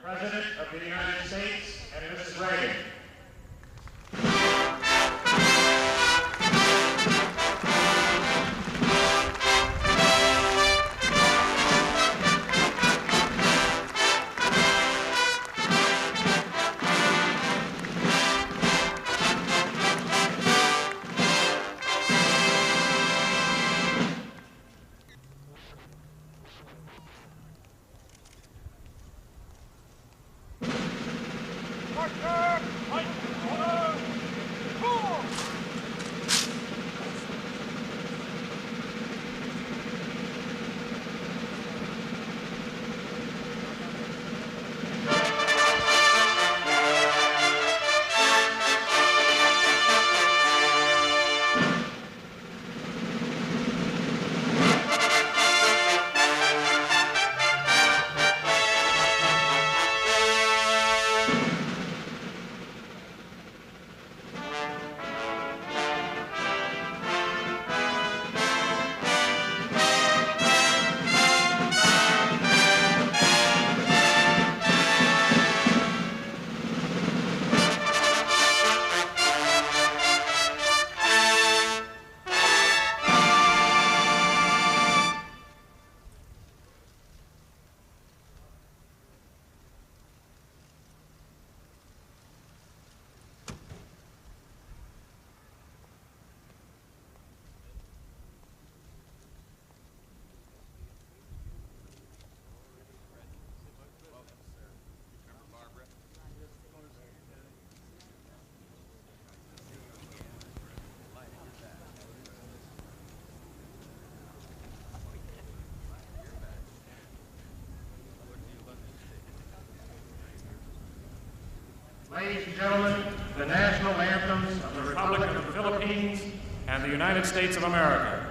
President of the United States and Mrs. Reagan. Ladies and gentlemen, the national anthems of the Republic of the Philippines and the United States of America.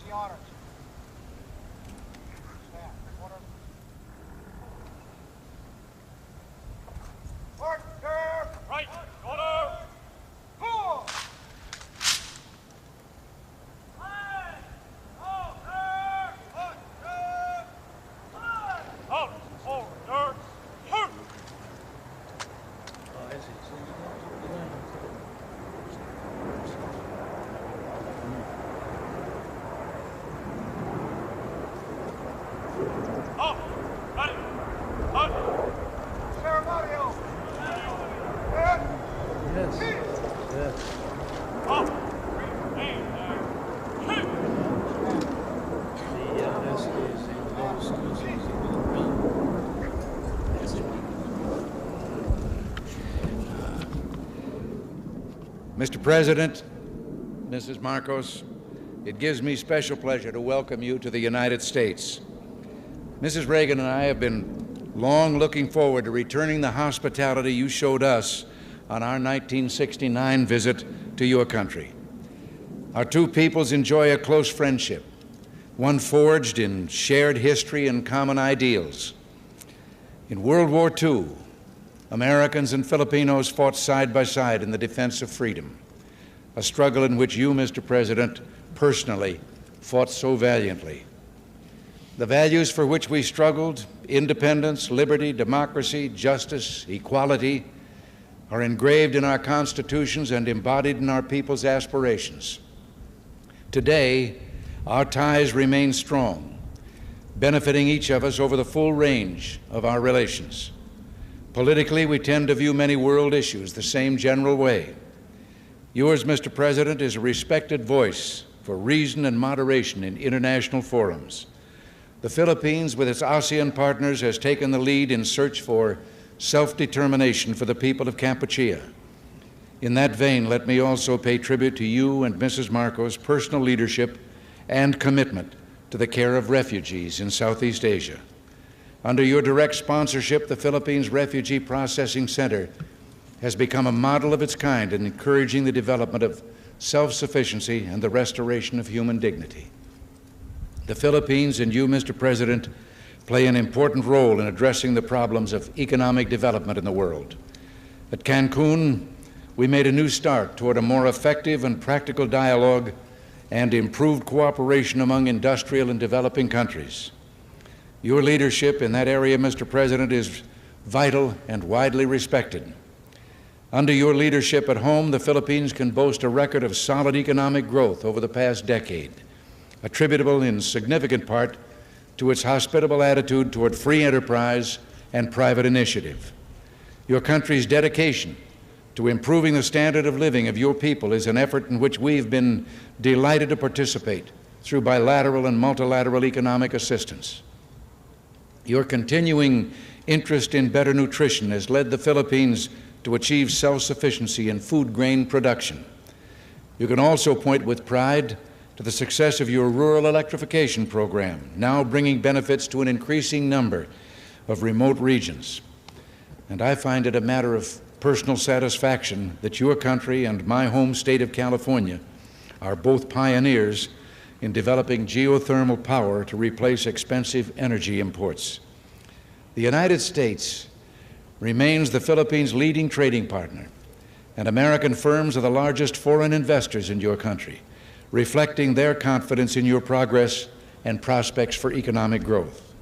the honors. Stand. Order. Order. Right. Order. Cool. Out. Order. Halt. Out. Ready. Out. Ceremonial. Yes. Yes. Out. Aim. Shoot. Mr. President, Mrs. Marcos, it gives me special pleasure to welcome you to the United States. Mrs. Reagan and I have been long looking forward to returning the hospitality you showed us on our 1969 visit to your country. Our two peoples enjoy a close friendship, one forged in shared history and common ideals. In World War II, Americans and Filipinos fought side by side in the defense of freedom, a struggle in which you, Mr. President, personally fought so valiantly. The values for which we struggled, independence, liberty, democracy, justice, equality, are engraved in our constitutions and embodied in our people's aspirations. Today, our ties remain strong, benefiting each of us over the full range of our relations. Politically, we tend to view many world issues the same general way. Yours, Mr. President, is a respected voice for reason and moderation in international forums. The Philippines, with its ASEAN partners, has taken the lead in search for self-determination for the people of Kampuchea. In that vein, let me also pay tribute to you and Mrs. Marcos' personal leadership and commitment to the care of refugees in Southeast Asia. Under your direct sponsorship, the Philippines Refugee Processing Center has become a model of its kind in encouraging the development of self-sufficiency and the restoration of human dignity. The Philippines and you, Mr. President, play an important role in addressing the problems of economic development in the world. At Cancun, we made a new start toward a more effective and practical dialogue and improved cooperation among industrial and developing countries. Your leadership in that area, Mr. President, is vital and widely respected. Under your leadership at home, the Philippines can boast a record of solid economic growth over the past decade, attributable in significant part to its hospitable attitude toward free enterprise and private initiative. Your country's dedication to improving the standard of living of your people is an effort in which we've been delighted to participate through bilateral and multilateral economic assistance. Your continuing interest in better nutrition has led the Philippines to achieve self-sufficiency in food grain production. You can also point with pride to the success of your rural electrification program, now bringing benefits to an increasing number of remote regions. And I find it a matter of personal satisfaction that your country and my home state of California are both pioneers in developing geothermal power to replace expensive energy imports. The United States remains the Philippines' leading trading partner, and American firms are the largest foreign investors in your country, reflecting their confidence in your progress and prospects for economic growth.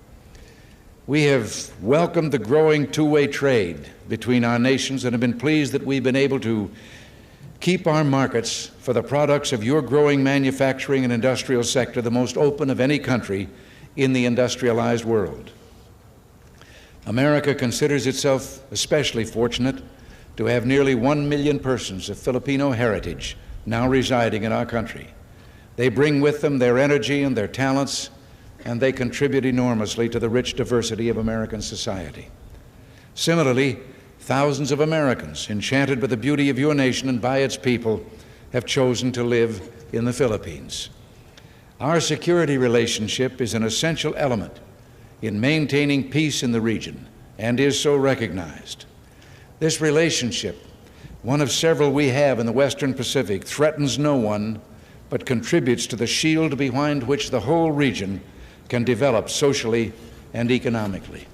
We have welcomed the growing two-way trade between our nations and have been pleased that we've been able to keep our markets for the products of your growing manufacturing and industrial sector the most open of any country in the industrialized world. America considers itself especially fortunate to have nearly 1 million persons of Filipino heritage now residing in our country. They bring with them their energy and their talents, and they contribute enormously to the rich diversity of American society. Similarly, thousands of Americans, enchanted by the beauty of your nation and by its people, have chosen to live in the Philippines. Our security relationship is an essential element in maintaining peace in the region and is so recognized. This relationship, one of several we have in the Western Pacific, threatens no one but contributes to the shield behind which the whole region can develop socially and economically.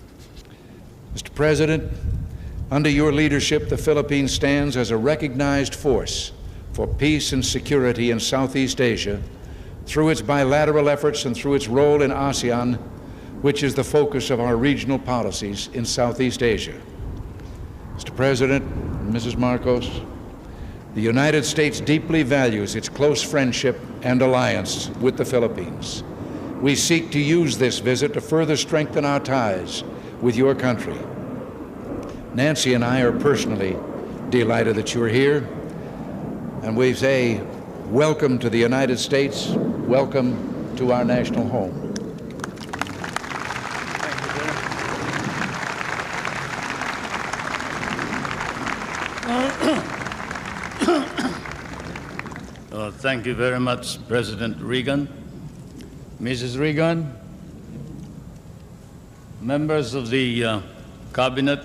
Mr. President, under your leadership, the Philippines stands as a recognized force for peace and security in Southeast Asia through its bilateral efforts and through its role in ASEAN, which is the focus of our regional policies in Southeast Asia. Mr. President, Mrs. Marcos, the United States deeply values its close friendship and alliance with the Philippines. We seek to use this visit to further strengthen our ties with your country. Nancy and I are personally delighted that you're here, and we say welcome to the United States, welcome to our national home. Thank you very much, President Reagan. Mrs. Reagan, members of the Cabinet,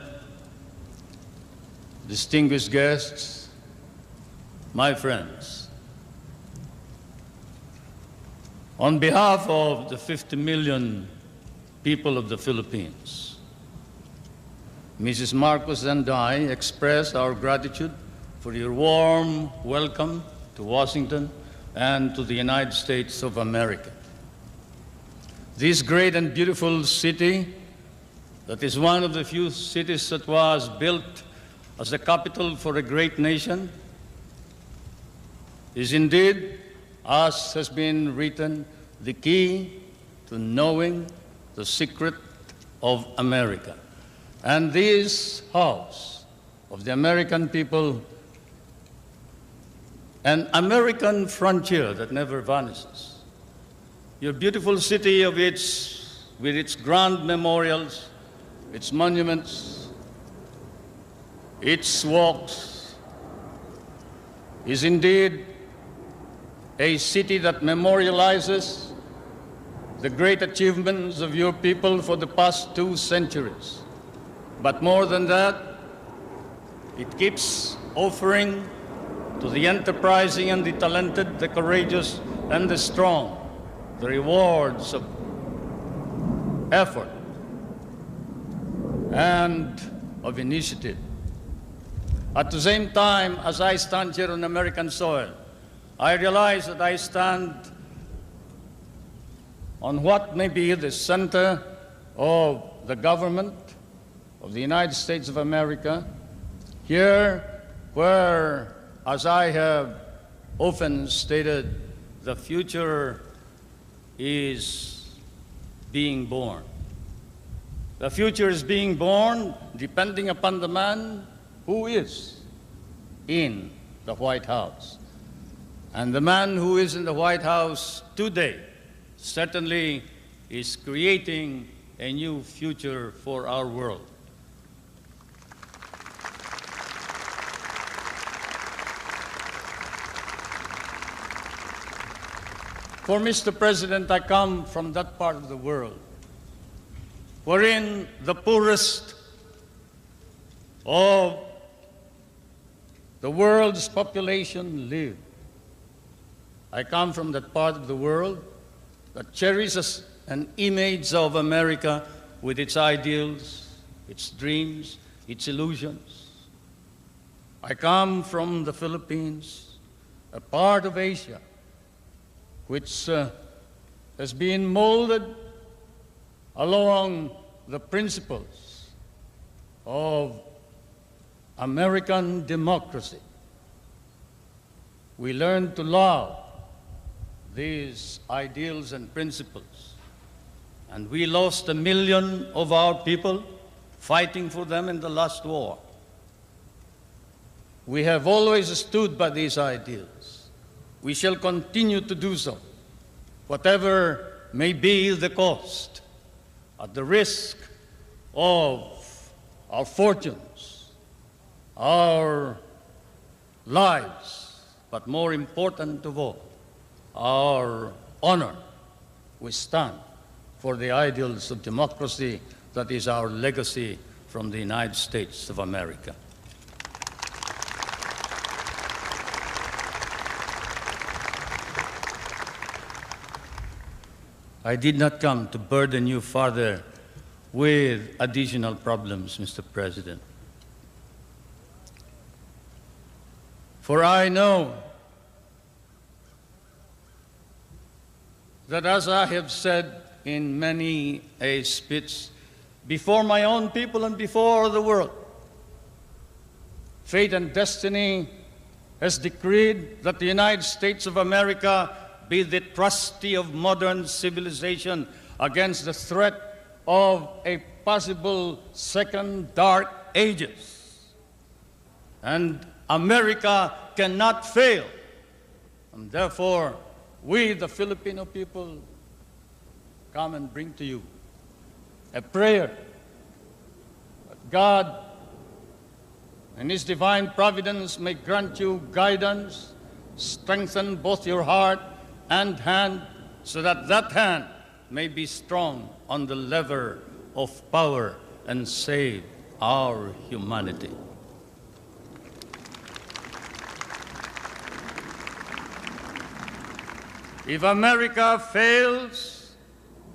distinguished guests, my friends. On behalf of the 50 million people of the Philippines, Mrs. Marcos and I express our gratitude for your warm welcome to Washington and to the United States of America. This great and beautiful city, that is one of the few cities that was built as the capital for a great nation, is indeed, as has been written, the key to knowing the secret of America. And this house of the American people, an American frontier that never vanishes. Your beautiful city with its grand memorials, its monuments, its walks, is indeed a city that memorializes the great achievements of your people for the past 2 centuries. But more than that, it keeps offering to the enterprising and the talented, the courageous and the strong, the rewards of effort and of initiative. At the same time, as I stand here on American soil, I realize that I stand on what may be the center of the government of the United States of America, here where, as I have often stated, the future is being born. The future is being born depending upon the man who is in the White House. And the man who is in the White House today certainly is creating a new future for our world. For Mr. President, I come from that part of the world wherein the poorest of the world's population live. I come from that part of the world that cherishes an image of America with its ideals, its dreams, its illusions. I come from the Philippines, a part of Asia which has been molded along the principles of American democracy. We learned to love these ideals and principles, and we lost 1 million of our people fighting for them in the last war. We have always stood by these ideals. We shall continue to do so, whatever may be the cost, at the risk of our fortunes, our lives, but more important of all, our honor. We stand for the ideals of democracy that is our legacy from the United States of America. I did not come to burden you further with additional problems, Mr. President. For I know that, as I have said in many a speech before my own people and before the world, fate and destiny has decreed that the United States of America be the trustee of modern civilization against the threat of a possible second dark ages. And America cannot fail. And therefore, we, the Filipino people, come and bring to you a prayer that God, in His divine providence, may grant you guidance, strengthen both your heart and hand, so that that hand may be strong on the lever of power and save our humanity. If America fails,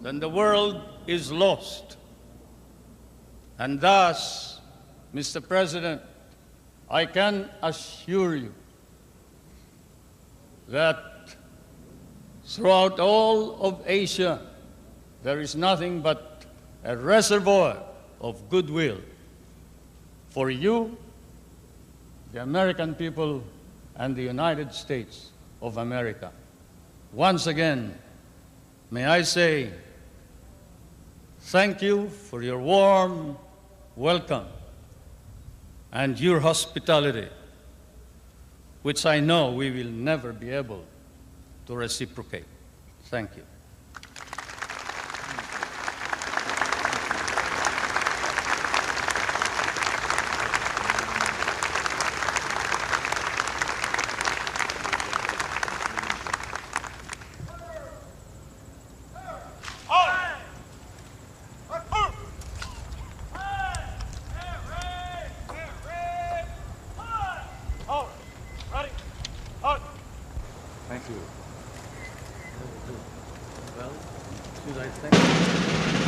then the world is lost. And thus, Mr. President, I can assure you that throughout all of Asia, there is nothing but a reservoir of goodwill for you, the American people, and the United States of America. Once again, may I say thank you for your warm welcome and your hospitality, which I know we will never be able to reciprocate. Thank you. Thank you. Well, should I thank you?